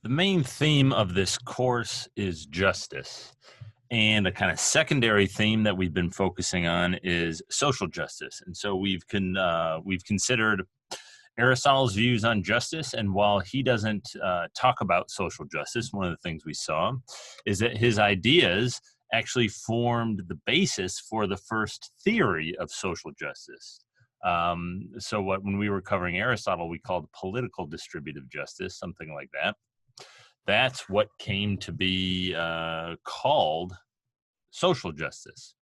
The main theme of this course is justice. And a kind of secondary theme that we've been focusing on is social justice. And so we've considered Aristotle's views on justice. And while he doesn't talk about social justice, one of the things we saw is that his ideas actually formed the basis for the first theory of social justice. When we were covering Aristotle, we called political distributive justice, something like that. That's what came to be called social justice.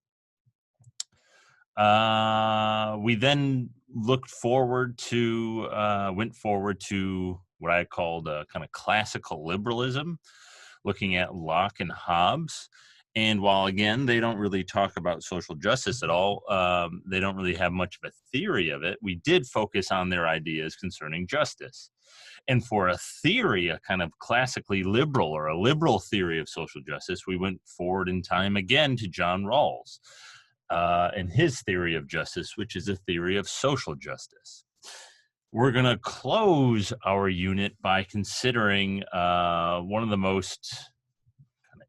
We then went forward to what I called kind of classical liberalism, looking at Locke and Hobbes. And while, again, they don't really talk about social justice at all, they don't really have much of a theory of it, we did focus on their ideas concerning justice. And for a theory, a kind of classically liberal or a liberal theory of social justice, we went forward in time again to John Rawls and his theory of justice, which is a theory of social justice. We're going to close our unit by considering one of the most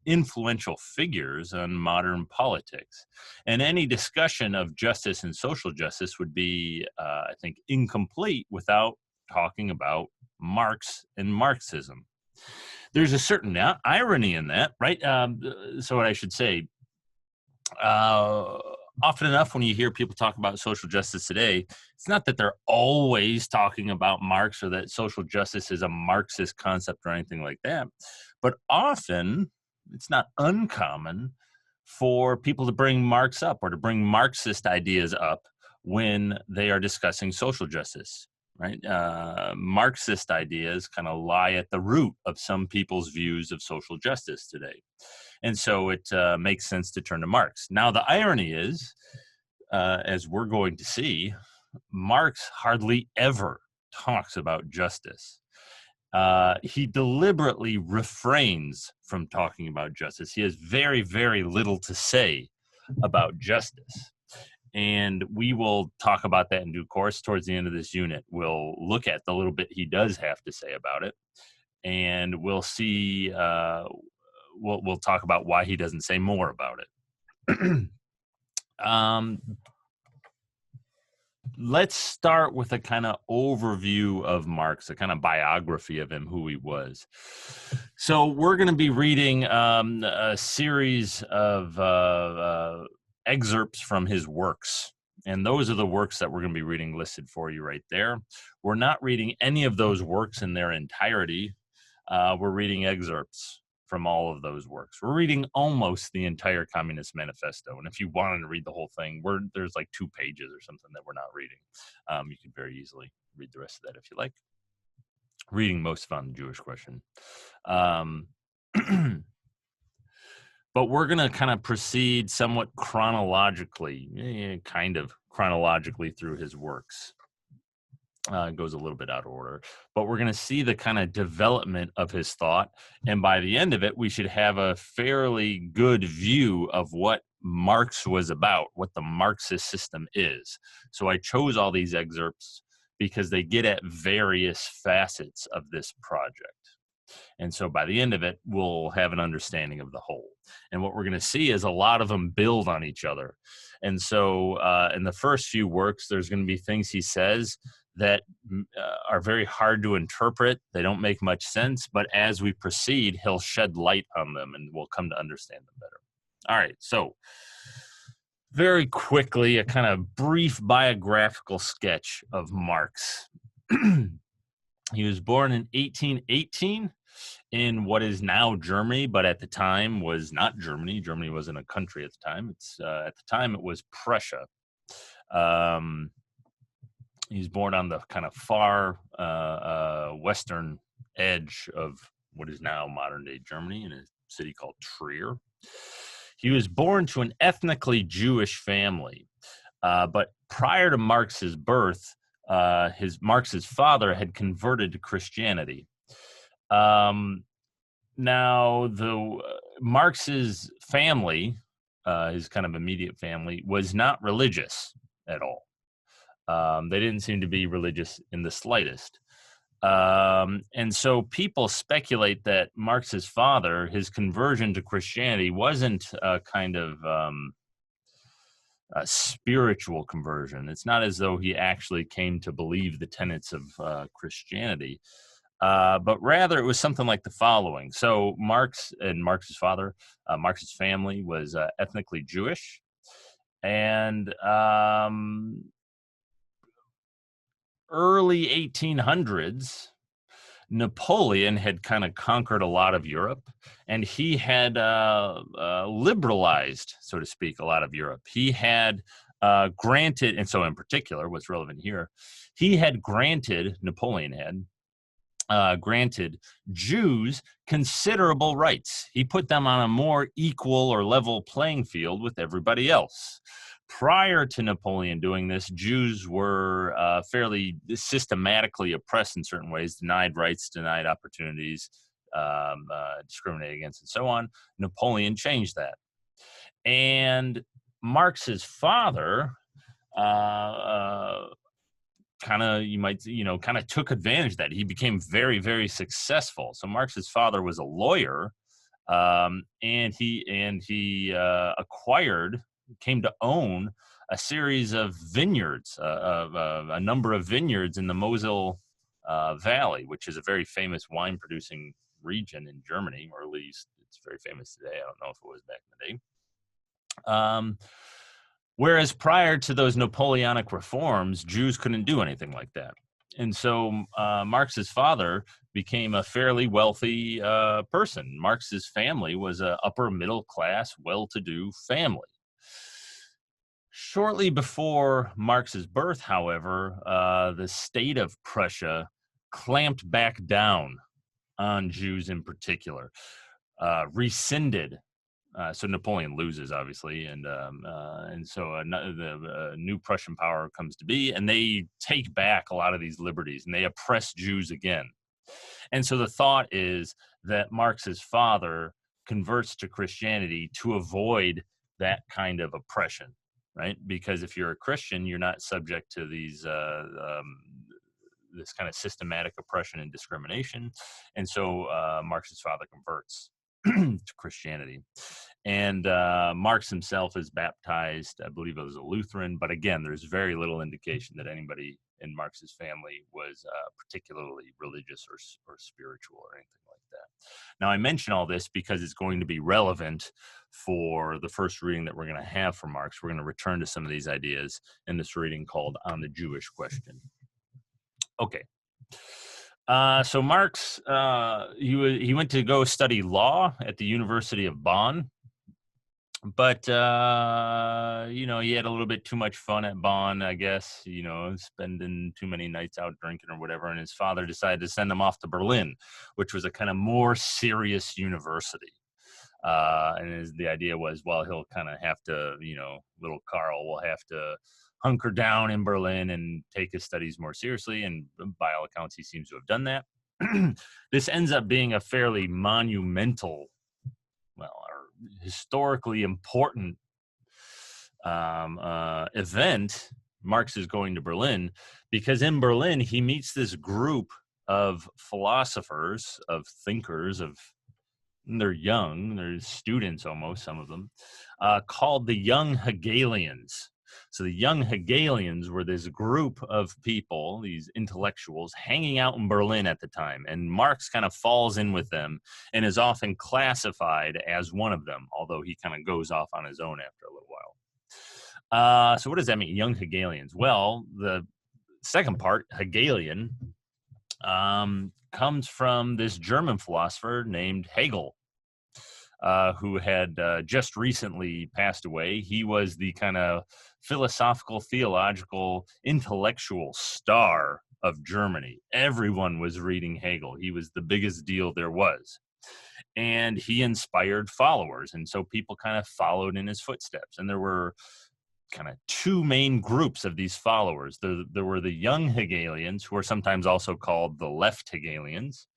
influential figures on modern politics. And any discussion of justice and social justice would be, I think, incomplete without talking about Marx and Marxism. There's a certain irony in that, right? So what I should say, often enough when you hear people talk about social justice today, it's not that they're always talking about Marx or that social justice is a Marxist concept or anything like that, but often it's not uncommon for people to bring Marx up or to bring Marxist ideas up when they are discussing social justice. Right? Marxist ideas kind of lie at the root of some people's views of social justice today. And so it makes sense to turn to Marx. Now, the irony is, as we're going to see, Marx hardly ever talks about justice. He deliberately refrains from talking about justice. He has very, very little to say about justice. And we will talk about that in due course towards the end of this unit. We'll look at the little bit he does have to say about it. And we'll see, we'll talk about why he doesn't say more about it. Let's start with a kind of overview of Marx, a kind of biography of him, who he was. So we're going to be reading a series of excerpts from his works. And those are the works that we're going to be reading listed for you right there. We're not reading any of those works in their entirety. We're reading excerpts from all of those works. We're reading almost the entire Communist Manifesto. And if you wanted to read the whole thing, there's like 2 pages or something that we're not reading. You could very easily read the rest of that if you like. Reading most of on the Jewish question. But we're going to kind of proceed somewhat chronologically through his works. It goes a little bit out of order, but we're going to see the kind of development of his thought. And by the end of it, we should have a fairly good view of what Marx was about, what the Marxist system is. So I chose all these excerpts because they get at various facets of this project. And so by the end of it, we'll have an understanding of the whole. And what we're going to see is a lot of them build on each other. And so in the first few works, there's going to be things he says that are very hard to interpret. They don't make much sense. But as we proceed, he'll shed light on them and we'll come to understand them better. All right. So very quickly, a kind of brief biographical sketch of Marx. He was born in 1818 in what is now Germany, but at the time was not Germany. Germany wasn't a country at the time. At the time it was Prussia. He was born on the kind of far western edge of what is now modern-day Germany in a city called Trier. He was born to an ethnically Jewish family, but prior to Marx's birth, Marx's father had converted to Christianity. Now, Marx's family, his kind of immediate family, was not religious at all. They didn't seem to be religious in the slightest. And so people speculate that Marx's father, his conversion to Christianity, wasn't a kind of a spiritual conversion. It's not as though he actually came to believe the tenets of Christianity, but rather it was something like the following. So Marx and Marx's father, Marx's family was ethnically Jewish, and early 1800s, Napoleon had kind of conquered a lot of Europe, and he had liberalized, so to speak, a lot of Europe. He had granted, and so in particular, what's relevant here, he had granted, Napoleon had granted Jews considerable rights. He put them on a more equal or level playing field with everybody else. Prior to Napoleon doing this, Jews were fairly systematically oppressed in certain ways, denied rights, denied opportunities, discriminated against, and so on. Napoleon changed that. And Marx's father kind of, you might, kind of took advantage of that. He became very, very successful. So Marx's father was a lawyer, and he came to own a series of vineyards, a number of vineyards in the Mosel Valley, which is a very famous wine producing region in Germany, or at least it's very famous today. I don't know if it was back in the day. Whereas prior to those Napoleonic reforms, Jews couldn't do anything like that. And so Marx's father became a fairly wealthy person. Marx's family was an upper middle class, well-to-do family. Shortly before Marx's birth, however, the state of Prussia clamped back down on Jews in particular, rescinded. So Napoleon loses, obviously, and so the new Prussian power comes to be, and they take back a lot of these liberties, and they oppress Jews again. And so the thought is that Marx's father converts to Christianity to avoid that kind of oppression, right? Because if you're a Christian, you're not subject to these this kind of systematic oppression and discrimination. And so Marx's father converts to Christianity. And Marx himself is baptized, I believe it was a Lutheran, but again, there's very little indication that anybody in Marx's family was particularly religious or spiritual or anything like that. Now, I mention all this because it's going to be relevant for the first reading that we're going to have from Marx. We're going to return to some of these ideas in this reading called On the Jewish Question. Okay. So Marx, he went to go study law at the University of Bonn, but he had a little bit too much fun at Bonn, I guess, spending too many nights out drinking or whatever, and his father decided to send him off to Berlin, which was a kind of more serious university. And the idea was, well, he'll kind of have to, little Karl will have to hunker down in Berlin and take his studies more seriously. And by all accounts, he seems to have done that. This ends up being a fairly monumental, or historically important event. Marx is going to Berlin because in Berlin, he meets this group of philosophers, of thinkers, they're young, they're students almost, some of them, called the Young Hegelians. So the Young Hegelians were this group of people, these intellectuals, hanging out in Berlin at the time. And Marx kind of falls in with them and is often classified as one of them, although he kind of goes off on his own after a little while. So what does that mean, Young Hegelians? Well, the second part, Hegelian, comes from this German philosopher named Hegel, who had just recently passed away. He was the kind of philosophical, theological, intellectual star of Germany. Everyone was reading Hegel. He was the biggest deal there was. And he inspired followers. And so people kind of followed in his footsteps. And there were kind of two main groups of these followers. There were the Young Hegelians, who are sometimes also called the Left Hegelians,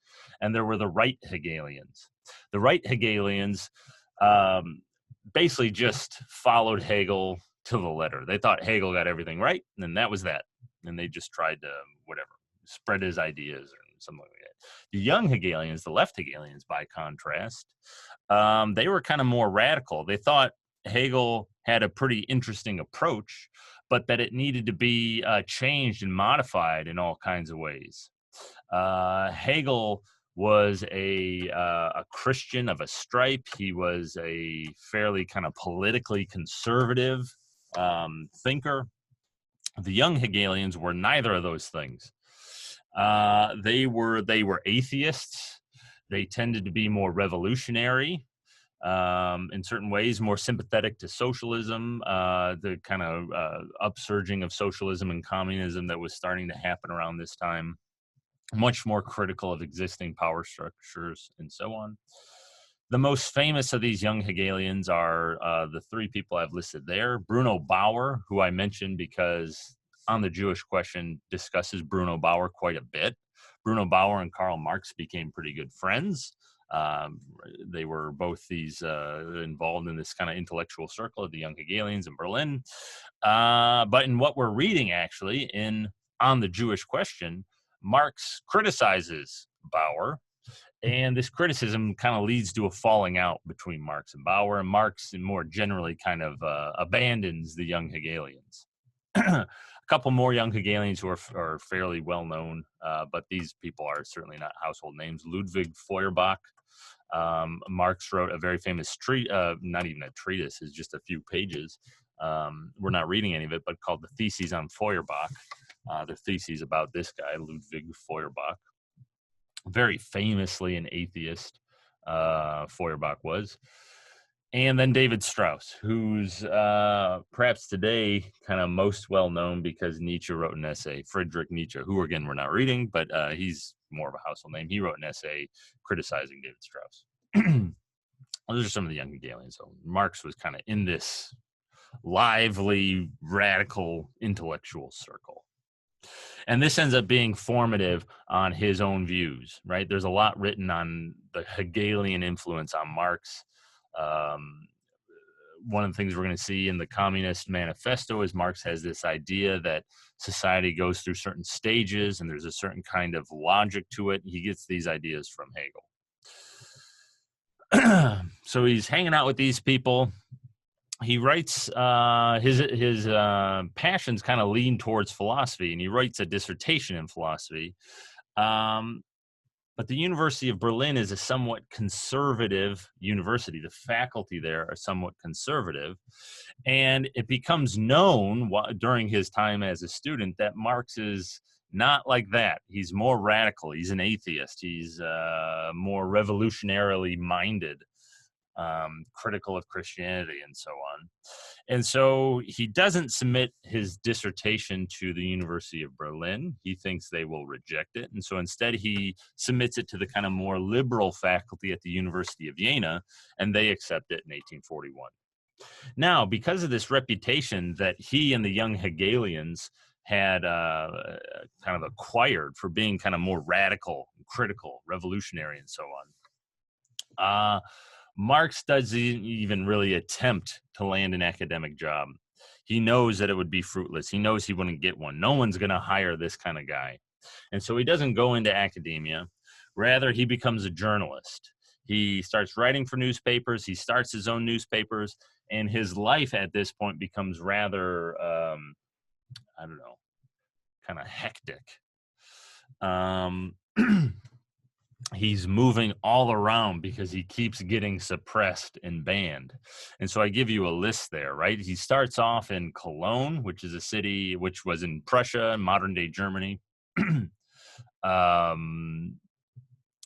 and there were the Right Hegelians. The Right Hegelians basically just followed Hegel to the letter. They thought Hegel got everything right, and that was that. And they just tried to, spread his ideas and something like that. The young Hegelians, the left Hegelians, by contrast, they were kind of more radical. They thought Hegel had a pretty interesting approach, but that it needed to be changed and modified in all kinds of ways. Hegel was a Christian of a stripe. He was a fairly kind of politically conservative thinker. The young Hegelians were neither of those things. They were atheists. They tended to be more revolutionary in certain ways, more sympathetic to socialism, the kind of upsurging of socialism and communism that was starting to happen around this time. Much more critical of existing power structures and so on. The most famous of these young Hegelians are the three people I've listed there. Bruno Bauer, who I mentioned because On the Jewish Question discusses Bruno Bauer quite a bit. Bruno Bauer and Karl Marx became pretty good friends. They were both these involved in this kind of intellectual circle of the young Hegelians in Berlin. But in what we're reading, actually, in On the Jewish Question, Marx criticizes Bauer, and this criticism kind of leads to a falling out between Marx and Bauer, and Marx more generally kind of abandons the young Hegelians. A couple more young Hegelians who are fairly well known, but these people are certainly not household names. Ludwig Feuerbach. Marx wrote a very famous not even a treatise, it's just a few pages. We're not reading any of it, but called The Theses on Feuerbach. The theses about this guy, Ludwig Feuerbach. Very famously an atheist, Feuerbach was. And then David Strauss, who's perhaps today kind of most well known because Nietzsche wrote an essay, Friedrich Nietzsche, who again we're not reading, but he's more of a household name. He wrote an essay criticizing David Strauss. Those are some of the young Hegelians. So Marx was kind of in this lively, radical intellectual circle. And this ends up being formative on his own views, right? There's a lot written on the Hegelian influence on Marx. One of the things we're going to see in the Communist Manifesto is Marx has this idea that society goes through certain stages and there's a certain kind of logic to it. He gets these ideas from Hegel. So he's hanging out with these people. He writes his passions kind of lean towards philosophy, and he writes a dissertation in philosophy. But the University of Berlin is a somewhat conservative university. The faculty there are somewhat conservative. And it becomes known during his time as a student that Marx is not like that. He's more radical. He's an atheist. He's more revolutionarily minded. Critical of Christianity and so on. And so he doesn't submit his dissertation to the University of Berlin. He thinks they will reject it. And so instead he submits it to the kind of more liberal faculty at the University of Jena, and they accept it in 1841. Now, because of this reputation that he and the young Hegelians had kind of acquired for being kind of more radical, critical, revolutionary, and so on, Marx doesn't even really attempt to land an academic job. He knows that it would be fruitless. He knows he wouldn't get one. No one's going to hire this kind of guy. And so he doesn't go into academia. Rather, he becomes a journalist. He starts writing for newspapers. He starts his own newspapers. And his life at this point becomes rather, kind of hectic. He's moving all around because he keeps getting suppressed and banned. And so I give you a list there, right? He starts off in Cologne, which is a city which was in Prussia, modern day Germany.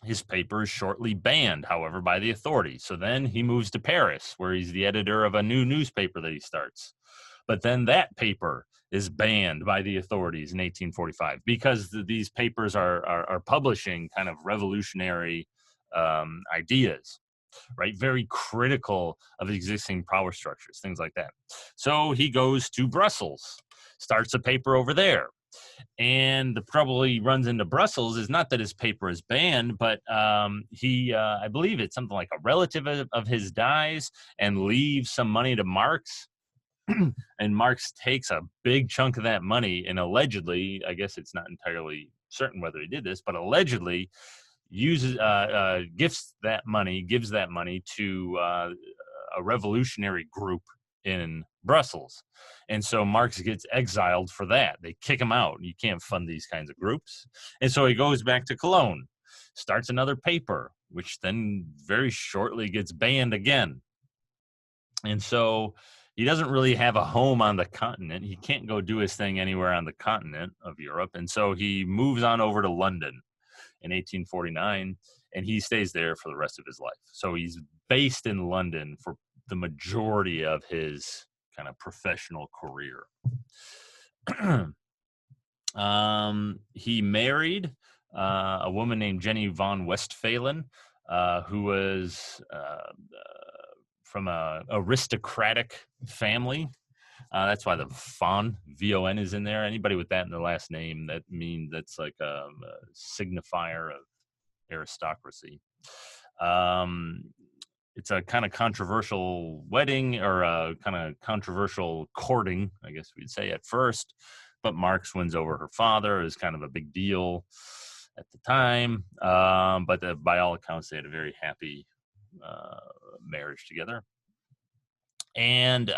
His paper is shortly banned, however, by the authorities. So then he moves to Paris, where he's the editor of a new newspaper that he starts. But then that paper is banned by the authorities in 1845 because these papers are publishing kind of revolutionary ideas, right? Very critical of existing power structures, things like that. So he goes to Brussels, starts a paper over there. And the trouble he runs into Brussels is not that his paper is banned, but I believe it's something like a relative of his dies and leaves some money to Marx. And Marx takes a big chunk of that money and allegedly, I guess it's not entirely certain whether he did this, but allegedly uses gives that money to a revolutionary group in Brussels. And so Marx gets exiled for that. They kick him out. You can't fund these kinds of groups. And so he goes back to Cologne, starts another paper, which then very shortly gets banned again. And so he doesn't really have a home on the continent. He can't go do his thing anywhere on the continent of Europe. And so he moves on over to London in 1849, and he stays there for the rest of his life. So he's based in London for the majority of his kind of professional career. He married a woman named Jenny von Westphalen, who was from a aristocratic family. That's why the von, V-O-N, is in there. Anybody with that in their last name, that's like a signifier of aristocracy. It's a kind of controversial wedding, or a kind of controversial courting, I guess we'd say at first. But Marx wins over her father. It was kind of a big deal at the time. But by all accounts, they had a very happy marriage together. And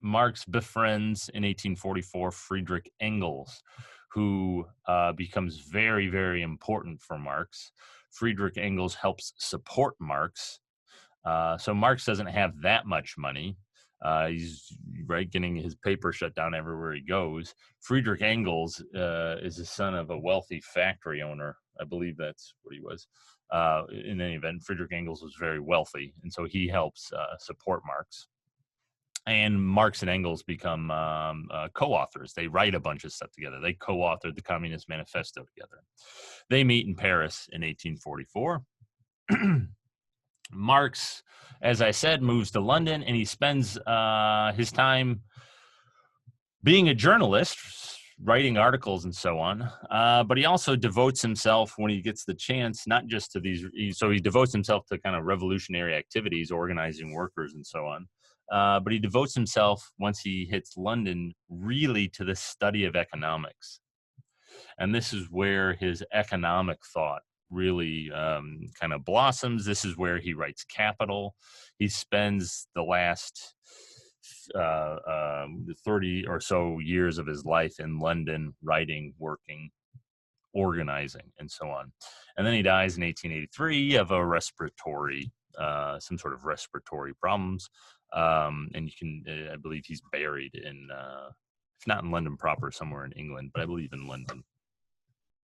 Marx befriends in 1844 Friedrich Engels, who becomes very, very important for Marx. Friedrich Engels helps support Marx. So Marx doesn't have that much money. He's getting his paper shut down everywhere he goes. Friedrich Engels is the son of a wealthy factory owner. I believe that's what he was. In any event, Friedrich Engels was very wealthy, and so he helps support Marx. And Marx and Engels become co-authors. They write a bunch of stuff together. They co-authored the Communist Manifesto together. They meet in Paris in 1844. Marx, as I said, moves to London, and he spends his time being a journalist, writing articles and so on. But he also devotes himself, when he gets the chance, not just to these. So he devotes himself to kind of revolutionary activities, organizing workers and so on. But he devotes himself, once he hits London, really to the study of economics. And this is where his economic thought really kind of blossoms. This is where he writes Capital. He spends the last 30 or so years of his life in London, writing, working, organizing, and so on. And then he dies in 1883 of a respiratory, some sort of respiratory problems. And you can, I believe he's buried in, if not in London proper, somewhere in England, but I believe in London.